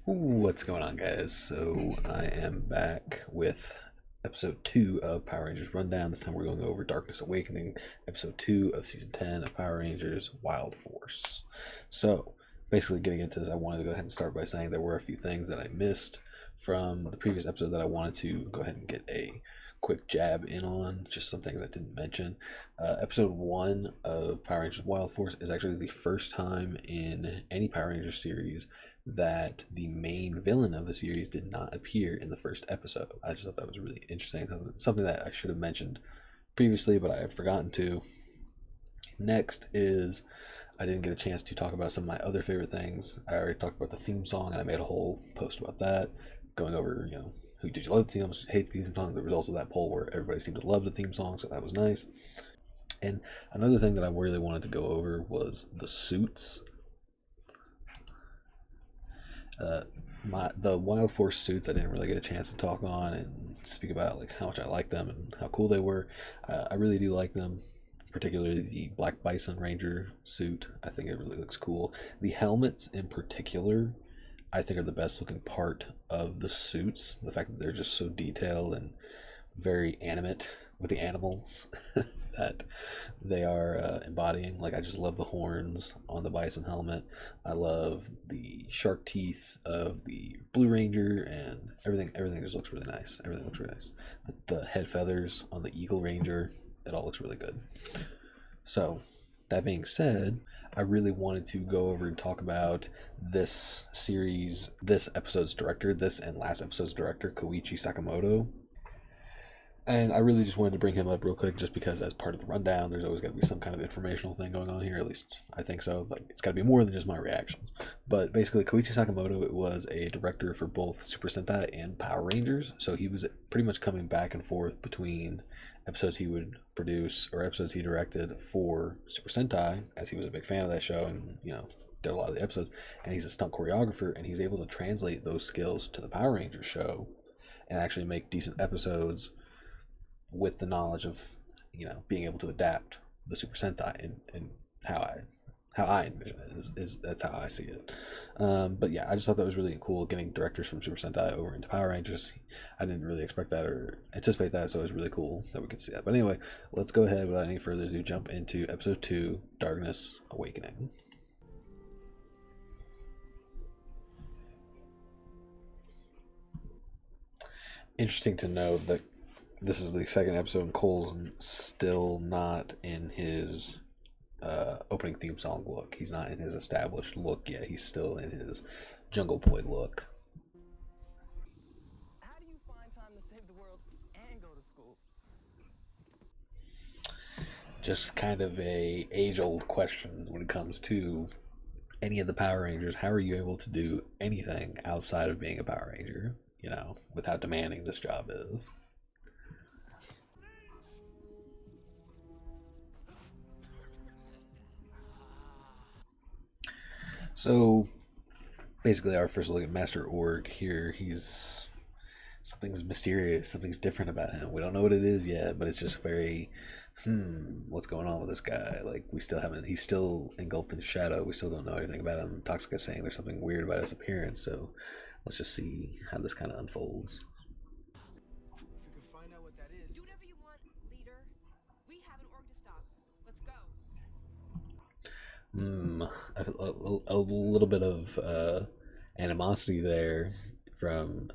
What's going on, guys? So I am back with episode 2 of Power Rangers Rundown. This time we're going over Darkness Awakening, episode 2 of season 10 of Power Rangers Wild Force. So basically getting into this, I wanted to go ahead and start by saying there were a few things that I missed from the previous episode that I wanted to go ahead and get a quick jab in on, just some things I didn't mention. Episode 1 of Power Rangers Wild Force is actually the first time in any Power Rangers series that the main villain of the series did not appear in the first episode. I just thought that was really interesting, something that I should have mentioned previously, but I had forgotten to. Next is I didn't get a chance to talk about some of my other favorite things. I already talked about the theme song, and I made a whole post about that, going over, who did you love the theme song, hate the theme song. There was also that poll where everybody seemed to love the theme song, so that was nice. And another thing that I really wanted to go over was the suits. The Wild Force suits I didn't really get a chance to talk on and speak about like how much I like them and how cool they were. I really do like them, particularly the Black Bison Ranger suit. I think it really looks cool. The helmets in particular, I think, are the best looking part of the suits. The fact that they're just so detailed and very animate with the animals that they are embodying. Like, I just love the horns on the bison helmet. I love the shark teeth of the Blue Ranger, and everything just looks really nice. Everything looks really nice. The head feathers on the Eagle Ranger, it all looks really good. So that being said, I really wanted to go over and talk about this series, this episode's director, this and last episode's director, Koichi Sakamoto. And I really just wanted to bring him up real quick just because as part of the rundown, there's always got to be some kind of informational thing going on here. At least I think so. Like, it's got to be more than just my reactions. But basically, Koichi Sakamoto was a director for both Super Sentai and Power Rangers. So he was pretty much coming back and forth between episodes he would produce or episodes he directed for Super Sentai, as he was a big fan of that show and, did a lot of the episodes. And he's a stunt choreographer, and he's able to translate those skills to the Power Rangers show and actually make decent episodes with the knowledge of being able to adapt the Super Sentai and how I envision it is that's how I see it. But yeah, I just thought that was really cool getting directors from Super Sentai over into Power Rangers. I didn't really expect that or anticipate that, so it was really cool that we could see that. But anyway, let's go ahead without any further ado, jump into episode 2, Darkness Awakening. Interesting to note that this is the second episode and Cole's still not in his opening theme song look. He's not in his established look yet. He's still in his Jungle Boy look. How do you find time to save the world and go to school? Just kind of a age-old question when it comes to any of the Power Rangers. How are you able to do anything outside of being a Power Ranger? With how demanding this job is. So basically, our first look at Master Org here, something's mysterious, something's different about him. We don't know what it is yet, but it's just very, what's going on with this guy? Like, he's still engulfed in shadow. We still don't know anything about him. Toxic is saying there's something weird about his appearance, so let's just see how this kind of unfolds. If we can find out what that is. Do whatever you want, leader. We have an org to stop. Let's go. A little bit of animosity there from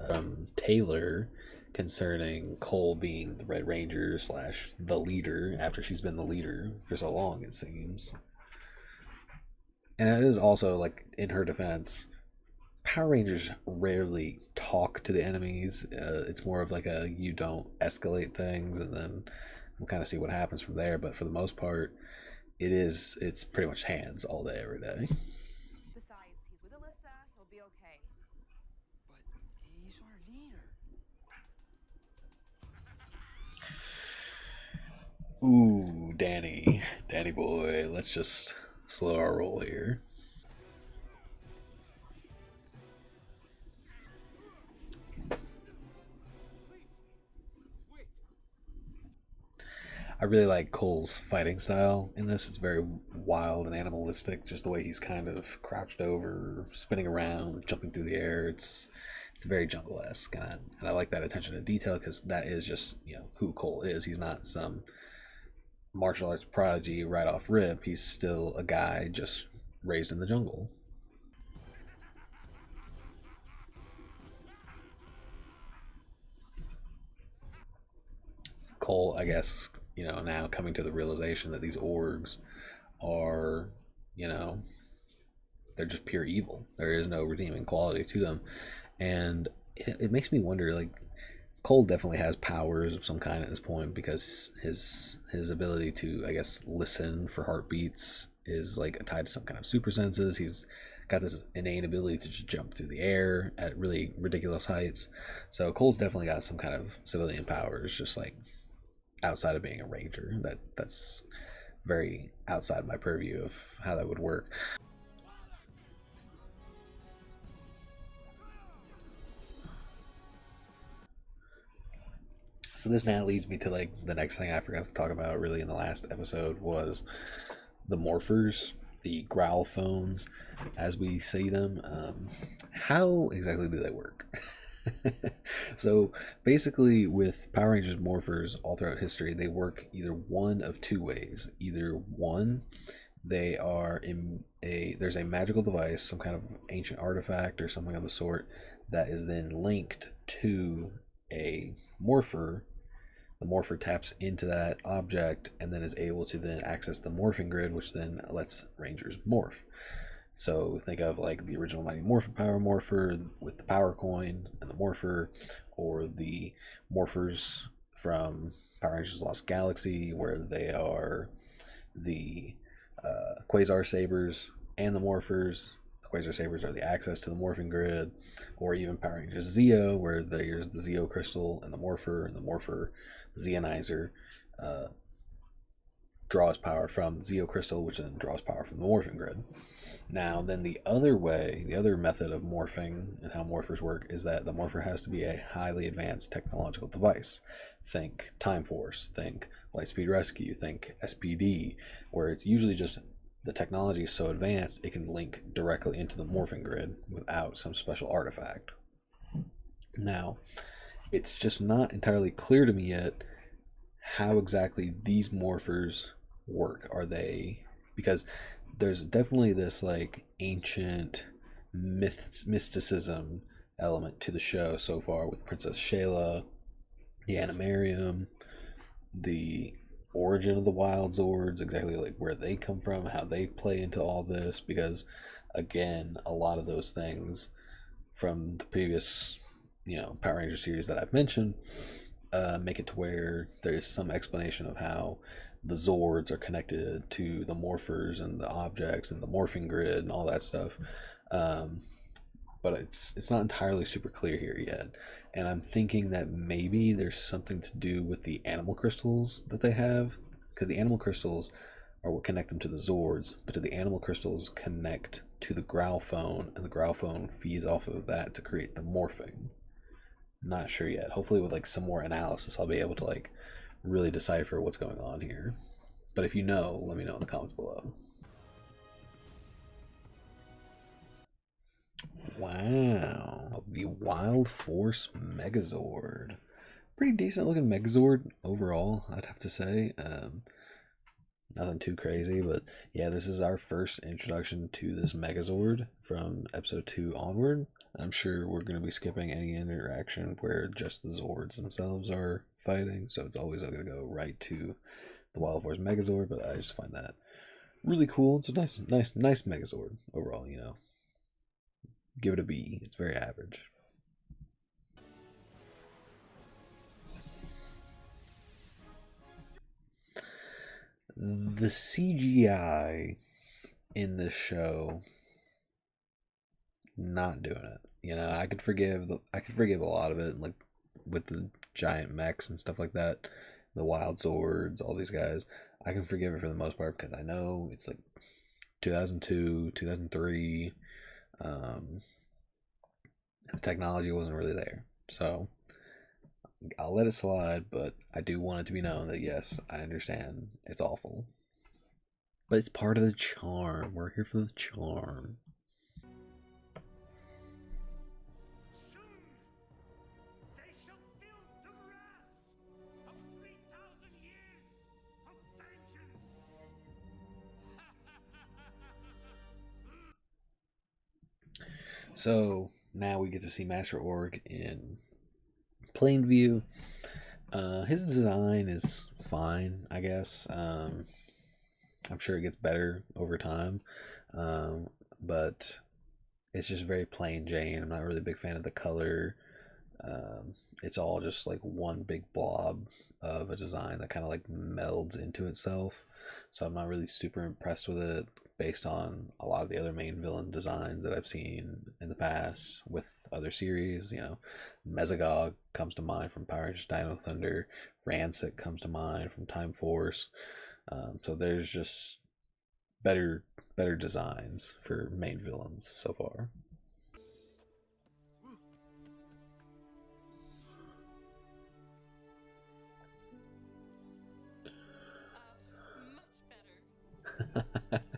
Taylor concerning Cole being the Red Ranger / the leader after she's been the leader for so long, it seems. And it is also, like, in her defense, Power Rangers rarely talk to the enemies. It's more of like you don't escalate things and then we'll kind of see what happens from there. But for the most part, it's pretty much hands all day, every day. Besides, he's with Alyssa. He'll be okay. But he's our leader. Ooh, Danny boy, let's just slow our roll here. I really like Cole's fighting style in this. It's very wild and animalistic, just the way he's kind of crouched over, spinning around, jumping through the air. It's very jungle-esque, and I like that attention to detail because that is just who Cole is. He's not some martial arts prodigy right off rip. He's still a guy just raised in the jungle. Cole, I guess, now coming to the realization that these orgs are, you know, they're just pure evil. There is no redeeming quality to them, and it makes me wonder. Like, Cole definitely has powers of some kind at this point because his ability to, I guess, listen for heartbeats is like tied to some kind of super senses. He's got this innate ability to just jump through the air at really ridiculous heights. So Cole's definitely got some kind of civilian powers, just like outside of being a ranger. That's very outside my purview of how that would work. So this now leads me to like the next thing I forgot to talk about really in the last episode was the morphers, the growl phones, as we see them. How exactly do they work? So basically, with Power Rangers morphers all throughout history, they work either one of two ways. Either one, they are in there's a magical device, some kind of ancient artifact or something of the sort, that is then linked to a morpher. The morpher taps into that object and then is able to then access the morphing grid, which then lets Rangers morph. So think of like the original Mighty Morphin Power Morpher with the Power Coin and the Morpher, or the Morphers from Power Rangers Lost Galaxy, where they are the Quasar Sabers and the Morphers. The Quasar Sabers are the access to the morphing grid, or even Power Rangers Zeo, where there's the Zeo Crystal and the Morpher Zeonizer uh, draws power from Zeo Crystal, which then draws power from the morphing grid. Now, then the other way, the other method of morphing and how morphers work is that the morpher has to be a highly advanced technological device. Think Time Force, think Lightspeed Rescue, think SPD, where it's usually just the technology is so advanced it can link directly into the morphing grid without some special artifact. Now, it's just not entirely clear to me yet how exactly these morphers work. Are they, because there's definitely this like ancient mysticism element to the show so far with Princess Shayla, the Animarium, the origin of the Wild Zords, exactly like where they come from, how they play into all this, because again, a lot of those things from the previous, Power Ranger series that I've mentioned make it to where there's some explanation of how the Zords are connected to the morphers and the objects and the morphing grid and all that stuff. Um, but it's not entirely super clear here yet. And I'm thinking that maybe there's something to do with the animal crystals that they have, because the animal crystals are what connect them to the Zords, but do the animal crystals connect to the growl phone, and the growl phone feeds off of that to create the morphing? Not sure yet. Hopefully, with like some more analysis, I'll be able to like really decipher what's going on here. But if you know, let me know in the comments below. Wow, the Wild Force Megazord. Pretty decent looking Megazord overall, I'd have to say. Nothing too crazy, but yeah, this is our first introduction to this Megazord from episode 2 onward. I'm sure we're going to be skipping any interaction where just the Zords themselves are fighting, so it's always going to go right to the Wild Force Megazord, but I just find that really cool. It's a nice Megazord overall, Give it a B. It's very average. The CGI in this show, not doing it. I could forgive a lot of it, like with the giant mechs and stuff like that, the Wild Zords, all these guys. I can forgive it for the most part because I know it's like 2002, 2003. The technology wasn't really there, so I'll let it slide, but I do want it to be known that yes, I understand it's awful. But it's part of the charm. We're here for the charm. Soon they shall feel the wrath of 3,000 years of vengeance. So now we get to see Master Org in plain view. His design is fine, I guess. I'm sure it gets better over time, um, but it's just very plain Jane. I'm not really a big fan of the color. It's all just like one big blob of a design that kind of like melds into itself. So I'm not really super impressed with it based on a lot of the other main villain designs that I've seen in the past with other series. You know, Mesogog comes to mind from Power Rangers Dino Thunder, Rancid comes to mind from Time Force. So there's just better designs for main villains so far. Much better.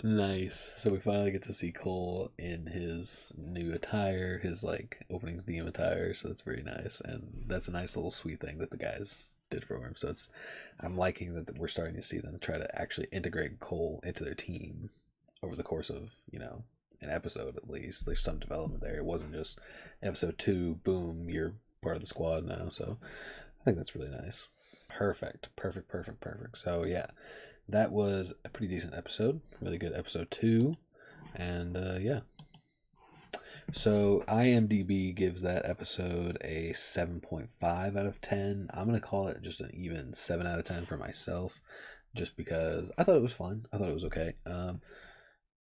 Nice. So we finally get to see Cole in his new attire, his like opening theme attire. So that's very nice, and that's a nice little sweet thing that the guys did for him. So I'm liking that we're starting to see them try to actually integrate Cole into their team over the course of an episode at least. There's some development there. It wasn't just episode 2, boom, you're part of the squad now. So I think that's really nice. Perfect, perfect, perfect, perfect. So yeah, that was a pretty decent episode. Really good episode 2. And yeah. So IMDb gives that episode a 7.5 out of 10. I'm going to call it just an even 7 out of 10 for myself, just because I thought it was fun. I thought it was okay.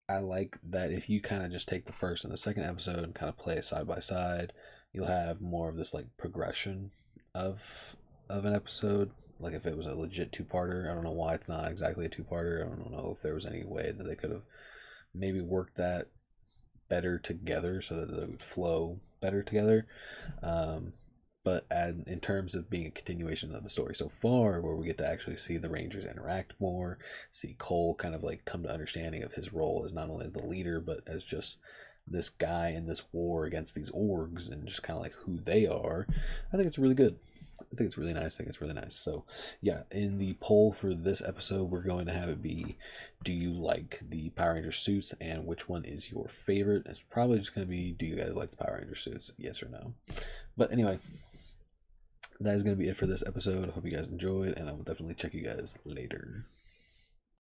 I like that if you kind of just take the first and the second episode and kind of play it side by side, you'll have more of this like progression of an episode. Like if it was a legit two-parter, I don't know why it's not exactly a two-parter. I don't know if there was any way that they could have maybe worked that better together so that they would flow better together. Um, but in terms of being a continuation of the story so far, where we get to actually see the Rangers interact more, see Cole kind of like come to understanding of his role as not only the leader, but as just this guy in this war against these orgs and just kind of like who they are, I think it's really good. I think it's really nice. I think it's really nice. So, yeah, in the poll for this episode, we're going to have it be, do you like the Power Ranger suits and which one is your favorite? It's probably just going to be, do you guys like the Power Ranger suits? Yes or no? But anyway, that is going to be it for this episode. I hope you guys enjoyed, and I will definitely check you guys later.